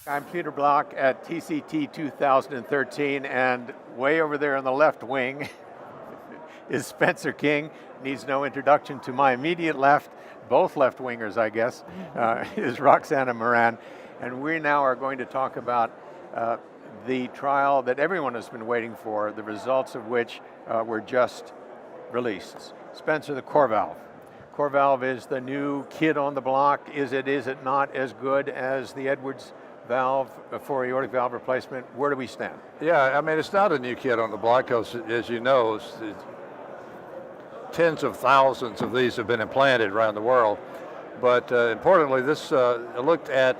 I'm Peter Block at TCT 2013, and way over there on the left wing is Spencer King. Needs no introduction. To my immediate left, both left wingers I guess, is Roxana Moran. And we now are going to talk about the trial that everyone has been waiting for, the results of which were just released. Spencer, the COREVALVE. COREVALVE is the new kid on the block. Is it not as good as the Edwards valve for aortic valve replacement? Where do we stand? Yeah, I mean, it's not a new kid on the block because, as you know, tens of thousands of these have been implanted around the world. But importantly, this looked at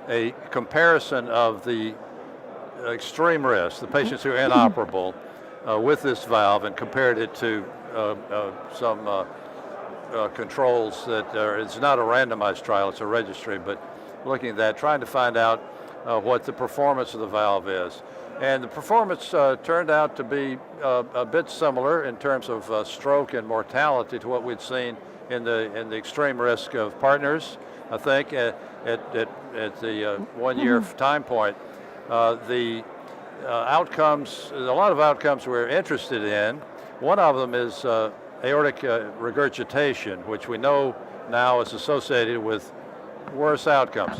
a comparison of the extreme risk, the patients who are inoperable with this valve, and compared it to some controls that it's not a randomized trial, it's a registry, but looking at that, trying to find out what the performance of the valve is. And the performance turned out to be a bit similar in terms of stroke and mortality to what we'd seen in the extreme risk of partners, I think, at the 1 year time point. The outcomes, a lot of outcomes we're interested in. One of them is aortic regurgitation, which we know now is associated with worse outcomes.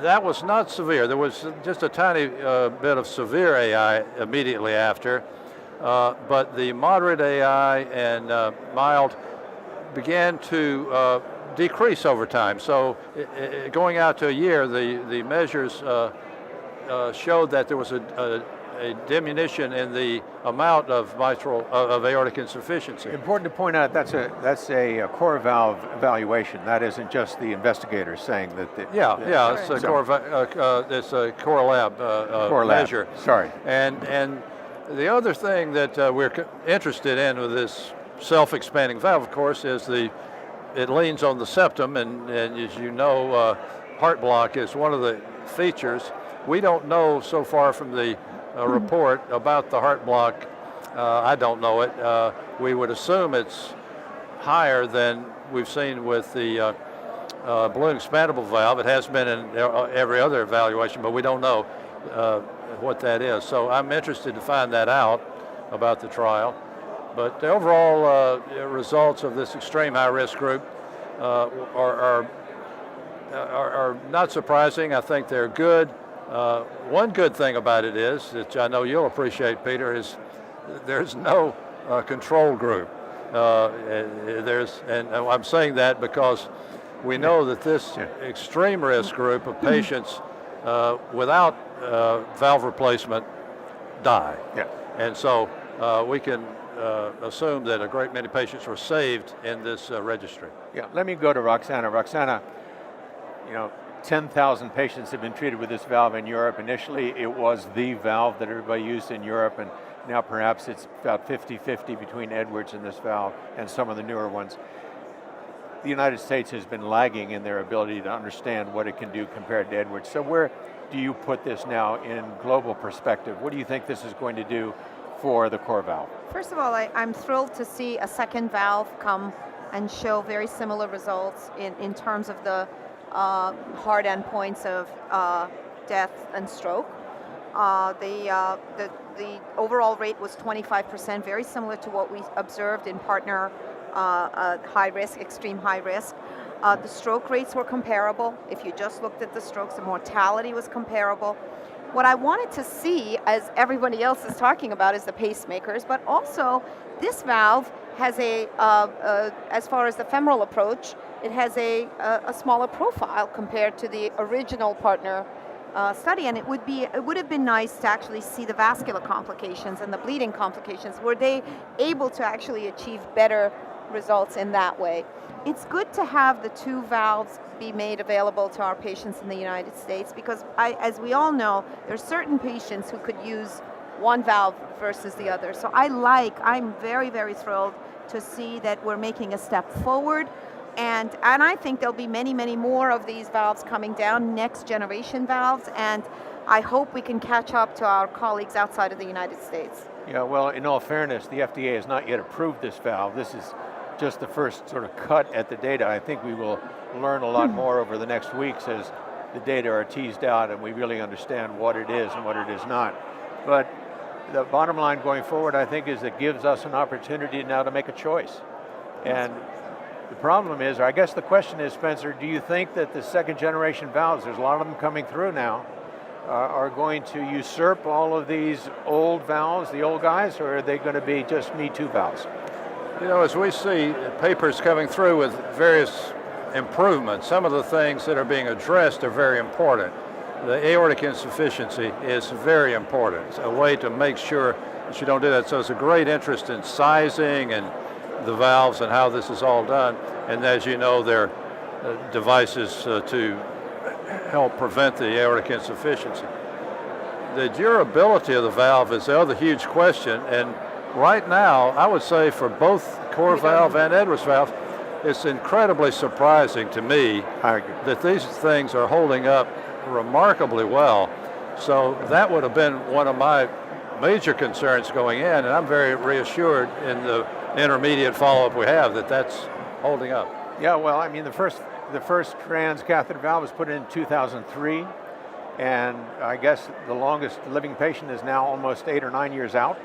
That was not severe. There was just a tiny bit of severe AI immediately after, but the moderate AI and mild began to decrease over time. So going out to a year, the measures showed that there was a diminution in the amount of of aortic insufficiency. Important to point out that's a COREVALVE evaluation. That isn't just the investigators saying that. It's a CORELAB measure. Sorry. And the other thing that we're interested in with this self-expanding valve, of course, is it leans on the septum, and as you know, heart block is one of the features. We don't know so far from the report about the heart block. I don't know it. We would assume it's higher than we've seen with the balloon expandable valve. It has been in every other evaluation, but we don't know what that is. So I'm interested to find that out about the trial. But the overall results of this extreme high-risk group are not surprising. I think they're good. One good thing about it is, which I know you'll appreciate, Peter, is there's no control group. And I'm saying that because we know that this extreme risk group of patients without valve replacement die. Yeah. And so we can assume that a great many patients were saved in this registry. Yeah, let me go to Roxana. Roxana, 10,000 patients have been treated with this valve in Europe. Initially, it was the valve that everybody used in Europe, and now perhaps it's about 50-50 between Edwards and this valve and some of the newer ones. The United States has been lagging in their ability to understand what it can do compared to Edwards. So where do you put this now in global perspective? What do you think this is going to do for the COREVALVE? First of all, I'm thrilled to see a second valve come and show very similar results in terms of the hard endpoints of death and stroke. The overall rate was 25%, very similar to what we observed in partner high risk, extreme high risk. The stroke rates were comparable. If you just looked at the strokes, the mortality was comparable. What I wanted to see, as everybody else is talking about, is the pacemakers, but also this valve has as far as the femoral approach, it has a smaller profile compared to the original partner study, and it would have been nice to actually see the vascular complications and the bleeding complications. Were they able to actually achieve better results in that way? It's good to have the two valves be made available to our patients in the United States because, as we all know, there's certain patients who could use one valve versus the other. So I'm very, very thrilled to see that we're making a step forward. And I think there'll be many, many more of these valves coming down, next generation valves, and I hope we can catch up to our colleagues outside of the United States. Yeah, well, in all fairness, the FDA has not yet approved this valve. This is just the first sort of cut at the data. I think we will learn a lot more over the next weeks as the data are teased out and we really understand what it is and what it is not. But the bottom line going forward, I think, is it gives us an opportunity now to make a choice. And the problem is, or I guess the question is, Spencer, do you think that the second generation valves, there's a lot of them coming through now, are going to usurp all of these old valves, the old guys, or are they going to be just Me Too valves? You know, as we see papers coming through with various improvements, some of the things that are being addressed are very important. The aortic insufficiency is very important. It's a way to make sure that you don't do that. So it's a great interest in sizing and the valves and how this is all done. And as you know, there are devices to help prevent the aortic insufficiency. The durability of the valve is the other huge question, and right now, I would say for both COREVALVE and Edwards valve, it's incredibly surprising to me that these things are holding up remarkably well. So that would have been one of my major concerns going in, and I'm very reassured in the intermediate follow-up we have that that's holding up. Yeah, well, I mean, the first transcatheter valve was put in 2003, and I guess the longest living patient is now almost 8 or 9 years out,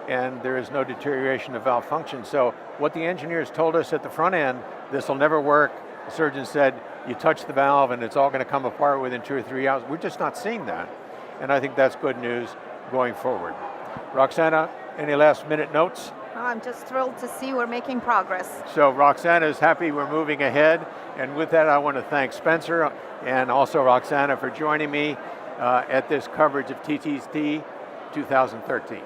and there is no deterioration of valve function. So what the engineers told us at the front end, this will never work. The surgeon said, you touch the valve and it's all going to come apart within 2 or 3 hours. We're just not seeing that, and I think that's good news going forward. Roxana, any last minute notes? I'm just thrilled to see we're making progress. So Roxana is happy we're moving ahead, and with that I want to thank Spencer and also Roxana for joining me at this coverage of TCT 2013.